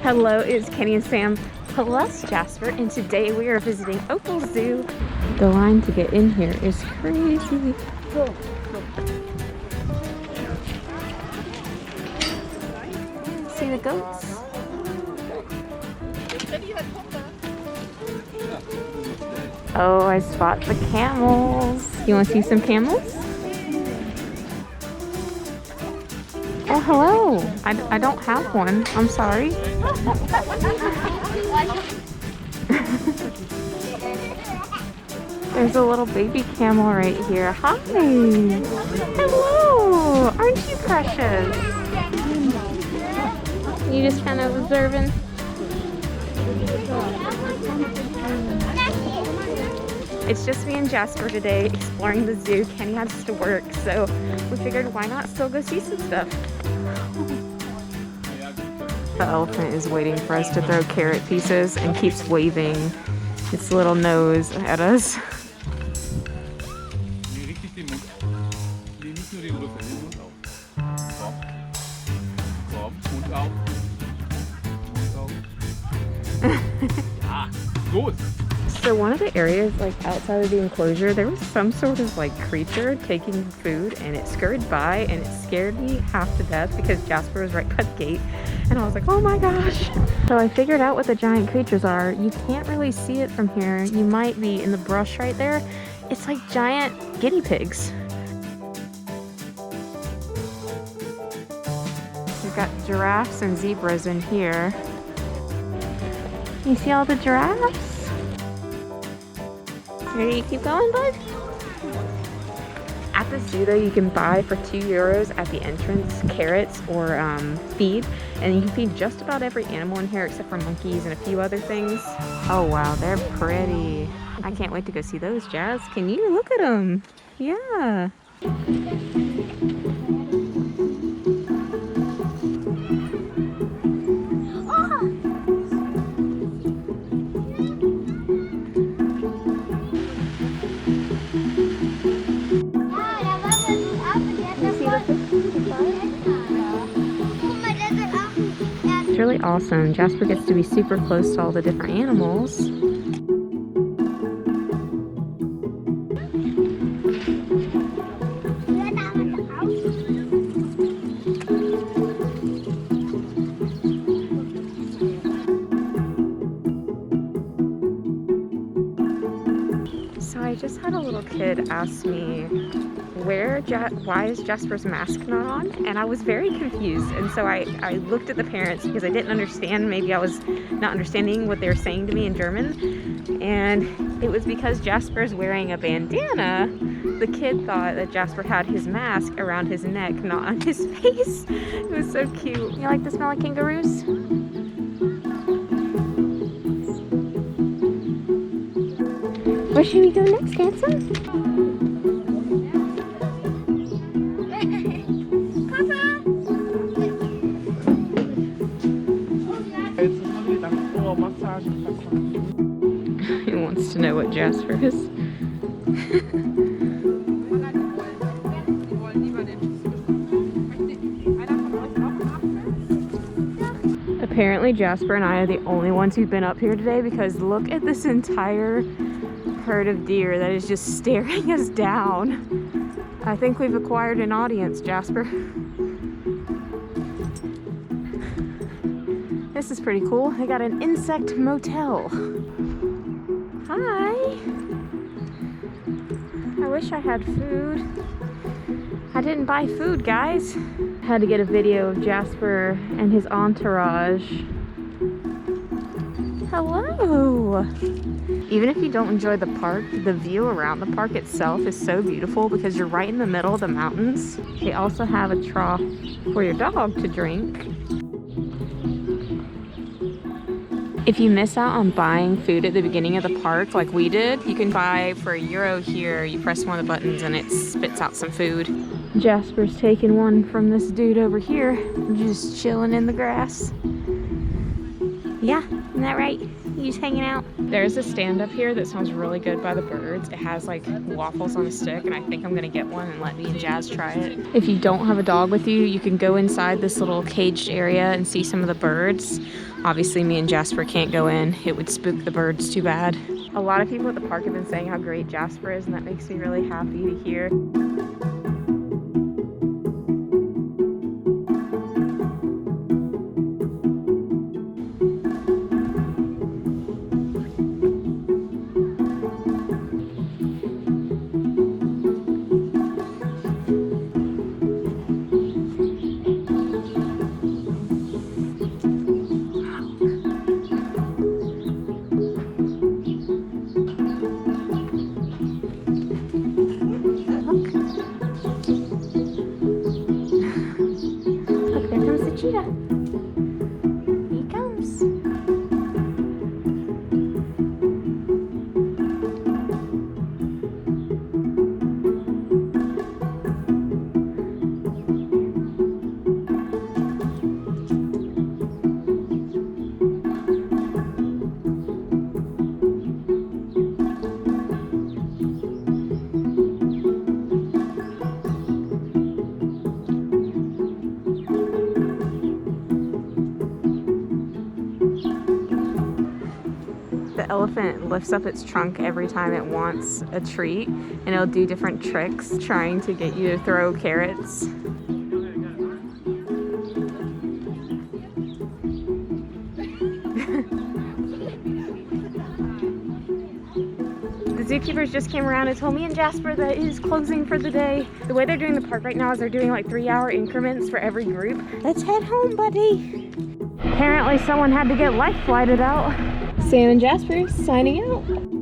Hello, it's Kenny and Sam plus Jasper, and today we are visiting Opal Zoo. The line to get in here is crazy. See the goats? Oh, I spot the camels. You want to see some camels? Oh, hello. I don't have one. I'm sorry. There's a little baby camel right here. Hi. Hello. Aren't you precious? You just kind of observing? It's just me and Jasper today exploring the zoo. Kenny has to work, so we figured why not still go see some stuff. The elephant is waiting for us to throw carrot pieces and keeps waving its little nose at us. So one of the areas like outside of the enclosure, there was some sort of like creature taking food, and it scurried by and it scared me half to death because Jasper was right by the gate and I was like, oh my gosh. So I figured out what the giant creatures are. You can't really see it from here. You might be in the brush right there. It's like giant guinea pigs. We've got giraffes and zebras in here. You see all the giraffes? Ready to keep going, bud? At the zoo though, you can buy for €2 at the entrance carrots or feed, and you can feed just about every animal in here except for monkeys and a few other things. Oh wow, they're pretty. I can't wait to go see those, Jazz. Can you look at them? Yeah. It's really awesome. Jasper gets to be super close to all the different animals. So I just had a little kid ask me, why is Jasper's mask not on? And I was very confused, and so I looked at the parents because I didn't understand. Maybe I was not understanding what they were saying to me in German, and it was because Jasper's wearing a bandana. The kid thought that Jasper had his mask around his neck, not on his face. It was so cute. You like the smell of kangaroos? Where should we go next, handsome? He wants to know what Jasper is. Apparently Jasper and I are the only ones who've been up here today, because look at this entire herd of deer that is just staring us down. I think we've acquired an audience, Jasper. This is pretty cool. They got an insect motel. Hi. I wish I had food. I didn't buy food, guys. Had to get a video of Jasper and his entourage. Hello. Even if you don't enjoy the park, the view around the park itself is so beautiful because you're right in the middle of the mountains. They also have a trough for your dog to drink. If you miss out on buying food at the beginning of the park like we did, you can buy for €1 here. You press one of the buttons and it spits out some food. Jasper's taking one from this dude over here, just chilling in the grass. Yeah, isn't that right? You just hanging out? There's a stand up here that sounds really good by the birds. It has like waffles on a stick, and I think I'm gonna get one and let me and Jazz try it. If you don't have a dog with you, you can go inside this little caged area and see some of the birds. Obviously, me and Jasper can't go in. It would spook the birds too bad. A lot of people at the park have been saying how great Jasper is, and that makes me really happy to hear. Cheetah. He comes. The elephant lifts up its trunk every time it wants a treat, and it'll do different tricks trying to get you to throw carrots. The zookeepers just came around and told me and Jasper that it is closing for the day. The way they're doing the park right now is they're doing like 3-hour increments for every group. Let's head home, buddy. Apparently someone had to get life flighted out. Sam and Jasper signing out.